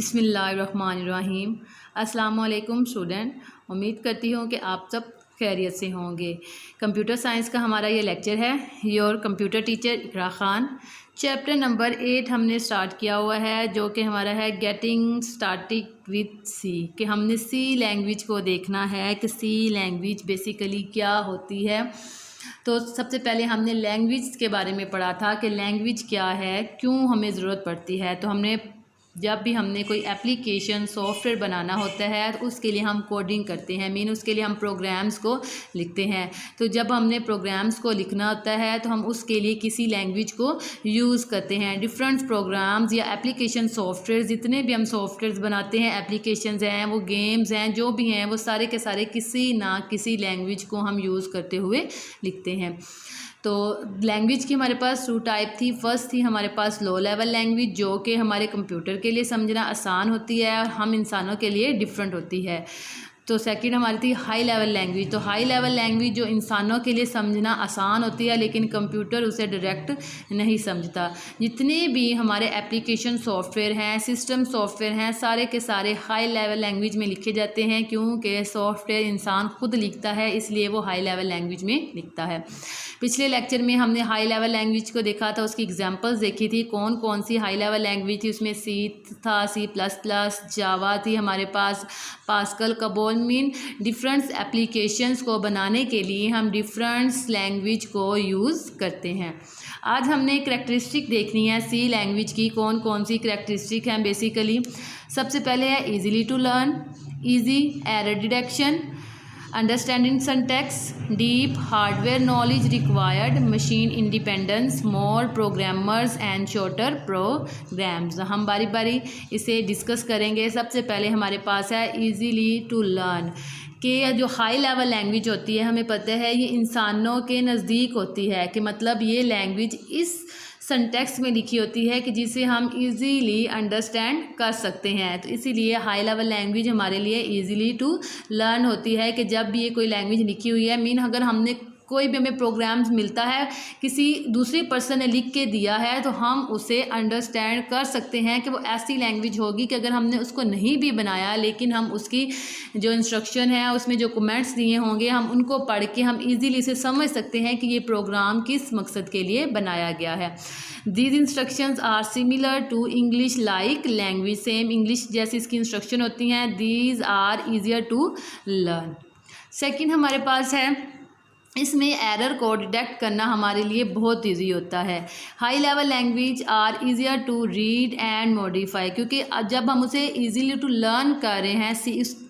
बिस्मिल्लाहिर्रहमानिर्रहीम। अस्सलाम वालेकुम स्टूडेंट, उम्मीद करती हूँ कि आप सब खैरियत से होंगे। कंप्यूटर साइंस का हमारा ये लेक्चर है। Your computer teacher Iqra Khan. Chapter number 8 हमने स्टार्ट किया हुआ है, जो कि हमारा है गेटिंग स्टार्टिंग विद सी, कि हमने सी लैंग्वेज को देखना है कि सी लैंग्वेज बेसिकली क्या होती है। तो सबसे पहले हमने लैंग्वेज के बारे में पढ़ा था कि लैंग्वेज क्या है, क्यों हमें ज़रूरत पड़ती है। तो हमने जब भी हमने कोई एप्लीकेशन सॉफ्टवेयर बनाना होता है तो उसके लिए हम कोडिंग करते हैं, मीन उसके लिए हम प्रोग्राम्स को लिखते हैं। तो जब हमने प्रोग्राम्स को लिखना होता है तो हम उसके लिए किसी लैंग्वेज को यूज़ करते हैं। डिफरेंट प्रोग्राम्स या एप्लीकेशन सॉफ्टवेयर, जितने भी हम सॉफ्टवेयर बनाते हैं, एप्लीकेशंस हैं, वो गेम्स हैं, जो भी हैं, वो सारे के सारे किसी ना किसी लैंग्वेज को हम यूज़ करते हुए लिखते हैं। तो लैंग्वेज की हमारे पास 2 टाइप थी। फर्स्ट थी हमारे पास लो लेवल लैंग्वेज, जो कि हमारे कंप्यूटर के लिए समझना आसान होती है और हम इंसानों के लिए डिफरेंट होती है। तो सेकंड हमारी थी हाई लेवल लैंग्वेज। तो हाई लेवल लैंग्वेज जो इंसानों के लिए समझना आसान होती है, लेकिन कंप्यूटर उसे डायरेक्ट नहीं समझता। जितने भी हमारे एप्लीकेशन सॉफ्टवेयर हैं, सिस्टम सॉफ्टवेयर हैं, सारे के सारे हाई लेवल लैंग्वेज में लिखे जाते हैं, क्योंकि सॉफ्टवेयर इंसान खुद लिखता है, इसलिए वो हाई लेवल लैंग्वेज में लिखता है। पिछले लेक्चर में हमने हाई लेवल लैंग्वेज को देखा था, उसकी एग्जांपल्स देखी थी, कौन कौन सी हाई लेवल लैंग्वेज थी। उसमें सी था, C++, जावा थी हमारे पास, Pascal, COBOL. Mean different applications को बनाने के लिए हम डिफरेंट लैंग्वेज को यूज़ करते हैं। आज हमने करैक्टरिस्टिक देखनी है सी लैंग्वेज की। कौन कौन सी करैक्टरिस्टिक हैं बेसिकली। सबसे पहले है easily to learn, easy error detection, understanding syntax, deep hardware knowledge required, machine independence, more programmers and shorter programs. हम बारी बारी इसे डिस्कस करेंगे। सबसे पहले हमारे पास है ईजीली टू लर्न, कि जो हाई लेवल लैंग्वेज होती है, हमें पता है ये इंसानों के नज़दीक होती है, कि मतलब ये लैंग्वेज इस सिंटैक्स में लिखी होती है कि जिसे हम इजीली अंडरस्टैंड कर सकते हैं। तो इसीलिए हाई लेवल लैंग्वेज हमारे लिए इजीली टू लर्न होती है, कि जब भी ये कोई लैंग्वेज लिखी हुई है, मीन अगर हमने कोई भी हमें प्रोग्राम्स मिलता है, किसी दूसरे पर्सन ने लिख के दिया है, तो हम उसे अंडरस्टैंड कर सकते हैं कि वो ऐसी लैंग्वेज होगी कि अगर हमने उसको नहीं भी बनाया, लेकिन हम उसकी जो इंस्ट्रक्शन है, उसमें जो कमेंट्स दिए होंगे, हम उनको पढ़ के हम इजीली इसे समझ सकते हैं कि ये प्रोग्राम किस मकसद के लिए बनाया गया है। These instructions are similar to English like language, same English जैसी इसकी इंस्ट्रक्शन होती हैं। These are easier to learn. Second हमारे पास है, इसमें एरर को डिटेक्ट करना हमारे लिए बहुत इजी होता है। High level language are easier to read and modify, क्योंकि जब हम उसे इजीली टू लर्न कर रहे हैं,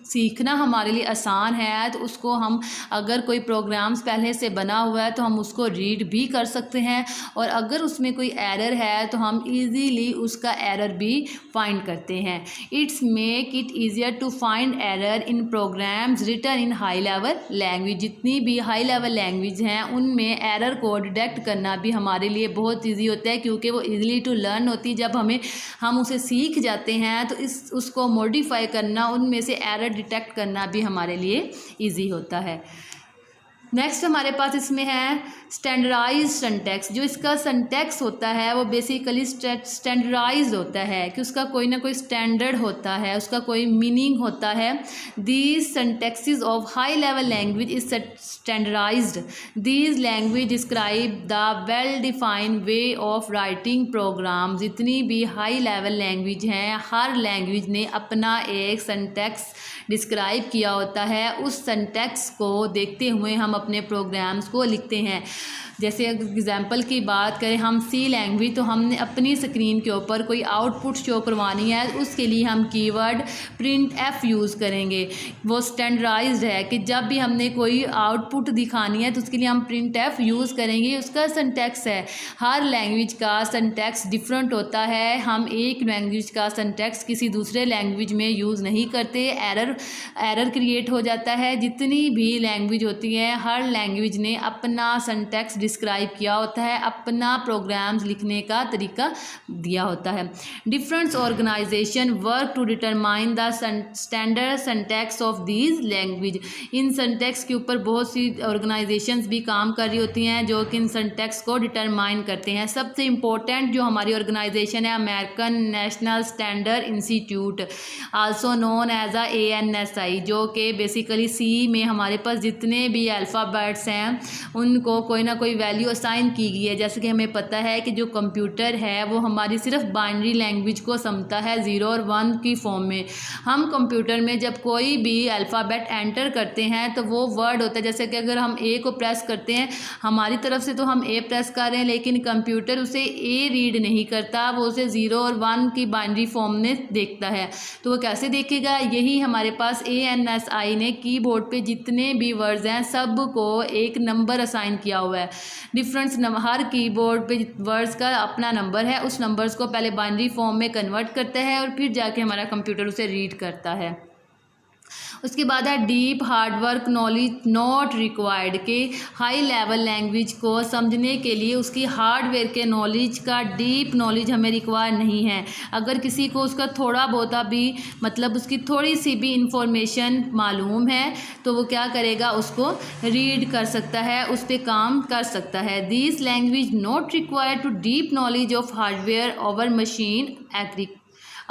सीखना हमारे लिए आसान है, तो उसको हम अगर कोई प्रोग्राम्स पहले से बना हुआ है तो हम उसको रीड भी कर सकते हैं, और अगर उसमें कोई एरर है तो हम इजीली उसका एरर भी फाइंड करते हैं। It's make it easier to find error in programs written in high level language. जितनी भी हाई लेवल लैंग्वेज हैं, उनमें एरर को डिटेक्ट करना भी हमारे लिए बहुत ईजी होता है, क्योंकि वो ईजिली टू लर्न होती है। जब हम उसे सीख जाते हैं तो उसको मॉडिफाई करना, उनमें से एरर डिटेक्ट करना भी हमारे लिए इजी होता है। नेक्स्ट हमारे पास इसमें है स्टैंडर्डाइज सिंटैक्स। जो इसका सिंटैक्स होता है वो बेसिकली स्टैंडर्डाइज होता है, कि उसका कोई ना कोई स्टैंडर्ड होता है, उसका कोई मीनिंग होता है। These syntaxes of high level language is standardised. These language describe the well defined way of writing program. जितनी भी हाई लेवल लैंग्वेज हैं, हर लैंग्वेज ने अपना एक सिंटैक्स डिस्क्राइब किया होता है। उस सिंटैक्स को देखते हुए हम अपने प्रोग्राम्स को लिखते हैं। जैसे एग्जांपल की बात करें हम सी लैंग्वेज, तो हमने अपनी स्क्रीन के ऊपर कोई आउटपुट शो करवानी है, उसके लिए हम कीवर्ड प्रिंट एफ यूज़ करेंगे। वो स्टैंडर्डाइज्ड है कि जब भी हमने कोई आउटपुट दिखानी है तो उसके लिए हम प्रिंट एफ यूज़ करेंगे। उसका सिंटैक्स है। हर लैंग्वेज का सिंटैक्स डिफरेंट होता है। हम एक लैंग्वेज का सिंटैक्स किसी दूसरे लैंग्वेज में यूज़ नहीं करते, एरर क्रिएट हो जाता है। जितनी भी लैंग्वेज होती है, हर लैंग्वेज ने अपना सिंटैक्स डिस्क्राइब किया होता है, अपना प्रोग्राम्स लिखने का तरीका दिया होता है। Different organisation work to determine the standard syntax of these language. इन सिंटैक्स के ऊपर बहुत सी ऑर्गेनाइजेशंस भी काम कर रही होती हैं जो कि इन सिंटैक्स को डिटरमाइन करते हैं। सबसे इम्पोर्टेंट जो हमारी ऑर्गेनाइजेशन है American National Standard Institute, also known as ANSI, जो कि बेसिकली सी में हमारे पास जितने भी अल्फ़ाबेट्स हैं उनको कोई ना कोई वैल्यू असाइन की गई है। जैसे कि हमें पता है कि जो कंप्यूटर है वो हमारी सिर्फ बाइनरी लैंग्वेज को समझता है 0 और 1 की फॉर्म में। हम कंप्यूटर में जब कोई भी अल्फ़ाबेट एंटर करते हैं तो वो वर्ड होता है, जैसे कि अगर हम ए को प्रेस करते हैं हमारी तरफ से तो हम ए प्रेस कर रहे हैं, लेकिन कंप्यूटर उसे ए रीड नहीं करता, वो उसे 0 और 1 की बाइनरी फॉर्म में देखता है। तो वो कैसे देखेगा? यही हमारे पास ANSI ने कीबोर्ड पे जितने भी वर्ड्स हैं सब को एक नंबर असाइन किया हुआ है। हर कीबोर्ड पे वर्ड्स का अपना नंबर है, उस नंबर्स को पहले बाइनरी फॉर्म में कन्वर्ट करता है और फिर जाके हमारा कंप्यूटर उसे रीड करता है। उसके बाद है deep hard work knowledge not required, के हाई लेवल लैंग्वेज को समझने के लिए उसकी हार्डवेयर के नॉलेज का डीप नॉलेज हमें रिक्वायर नहीं है। अगर किसी को उसका थोड़ा बहुत भी मतलब उसकी थोड़ी सी भी इंफॉर्मेशन मालूम है तो वो क्या करेगा, उसको रीड कर सकता है, उस पर काम कर सकता है। This language not required to deep knowledge of hardware over machine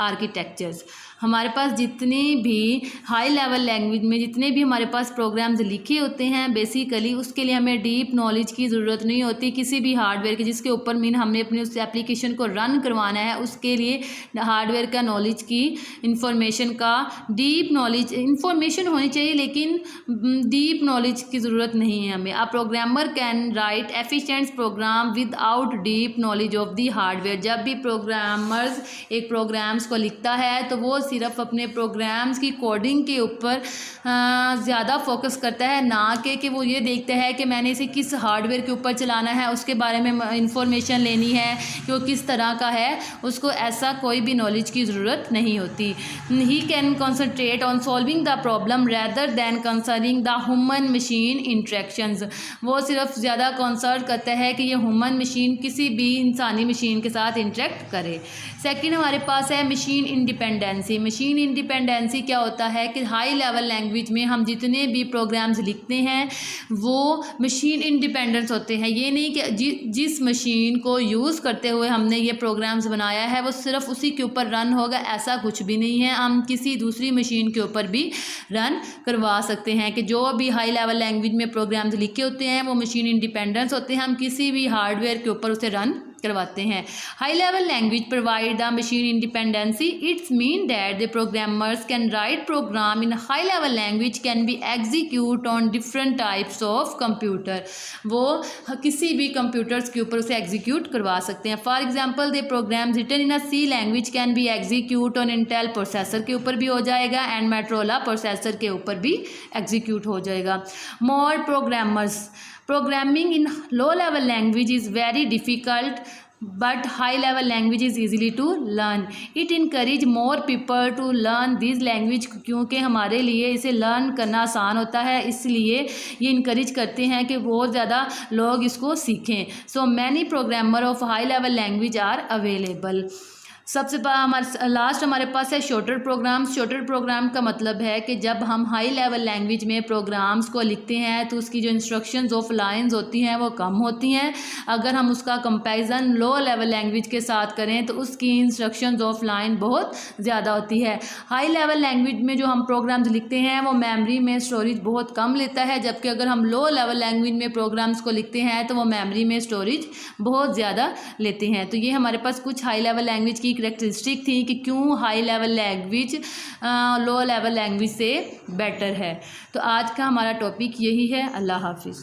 architectures. हमारे पास जितनी भी हाई लेवल लैंग्वेज में जितने भी हमारे पास प्रोग्राम्स लिखे होते हैं बेसिकली उसके लिए हमें डीप नॉलेज की ज़रूरत नहीं होती किसी भी हार्डवेयर की जिसके ऊपर हमने अपनी उस एप्लीकेशन को रन करवाना है। उसके लिए हार्डवेयर का नॉलेज की इंफॉर्मेशन का डीप नॉलेज इंफॉर्मेशन होनी चाहिए, लेकिन डीप नॉलेज की ज़रूरत नहीं है हमें। A programmer can write efficient program without deep knowledge of the hardware. जब भी प्रोग्रामर्स एक प्रोग्राम्स को लिखता है तो वो सिर्फ अपने प्रोग्राम्स की कोडिंग के ऊपर ज़्यादा फोकस करता है, ना कि वो ये देखता है कि मैंने इसे किस हार्डवेयर के ऊपर चलाना है, उसके बारे में इंफॉर्मेशन लेनी है कि वो किस तरह का है। उसको ऐसा कोई भी नॉलेज की ज़रूरत नहीं होती। He can concentrate on solving the problem rather than concerning the human machine interactions. वो सिर्फ ज़्यादा कंसर्न करता है कि ये ह्यूमन मशीन किसी भी इंसानी मशीन के साथ इंटरेक्ट करे। सेकंड हमारे पास है मशीन इंडिपेंडेंसी। मशीन इंडिपेंडेंसी क्या होता है कि हाई लेवल लैंग्वेज में हम जितने भी प्रोग्राम्स लिखते हैं वो मशीन इंडिपेंडेंस होते हैं। ये नहीं कि जिस मशीन को यूज़ करते हुए हमने ये प्रोग्राम्स बनाया है वो सिर्फ उसी के ऊपर रन होगा, ऐसा कुछ भी नहीं है। हम किसी दूसरी मशीन के ऊपर भी रन करवा सकते हैं कि जो भी हाई लेवल लैंग्वेज में प्रोग्राम्स लिखे होते हैं वो मशीन इंडिपेंडेंस होते हैं, हम किसी भी हार्डवेयर के ऊपर उसे रन करवाते हैं। High level language provide the machine independency. It's mean that the programmers can write program in high level language can be execute on different types of computer. वो किसी भी कंप्यूटर्स के ऊपर उसे एग्जीक्यूट करवा सकते हैं। For example the program written in a C language can be execute on Intel processor के ऊपर भी हो जाएगा एंड मेट्रोला प्रोसेसर के ऊपर भी एग्जीक्यूट हो जाएगा। मोर programmers Programming in low-level language is very difficult, but high-level language is easily to learn. It encourage more people to learn this language क्योंकि हमारे लिए इसे लर्न करना आसान होता है, इसलिए ये इनकरेज करते हैं कि बहुत ज़्यादा लोग इसको सीखें। So many programmer of high-level language are available. सबसे लास्ट हमारे पास है शॉर्टर प्रोग्राम्स। शॉर्टर प्रोग्राम का मतलब है कि जब हम हाई लेवल लैंग्वेज में प्रोग्राम्स को लिखते हैं तो उसकी जो इंस्ट्रक्शंस ऑफ लाइंस होती हैं वो कम होती हैं। अगर हम उसका कंपैरिजन लो लेवल लैंग्वेज के साथ करें तो उसकी इंस्ट्रक्शंस ऑफ लाइन बहुत ज़्यादा होती है। हाई लेवल लैंग्वेज में जो हम प्रोग्राम्स लिखते हैं वो मेमोरी में स्टोरेज बहुत कम लेता है, जबकि अगर हम लो लेवल लैंग्वेज में प्रोग्राम्स को लिखते हैं तो वो मेमोरी में स्टोरेज बहुत ज़्यादा लेते हैं। तो ये हमारे पास कुछ हाई लेवल लैंग्वेज की करैक्टरिस्टिक थी कि क्यों high level language low level language से बेटर है। तो आज का हमारा टॉपिक यही है। अल्लाह हाफिज़।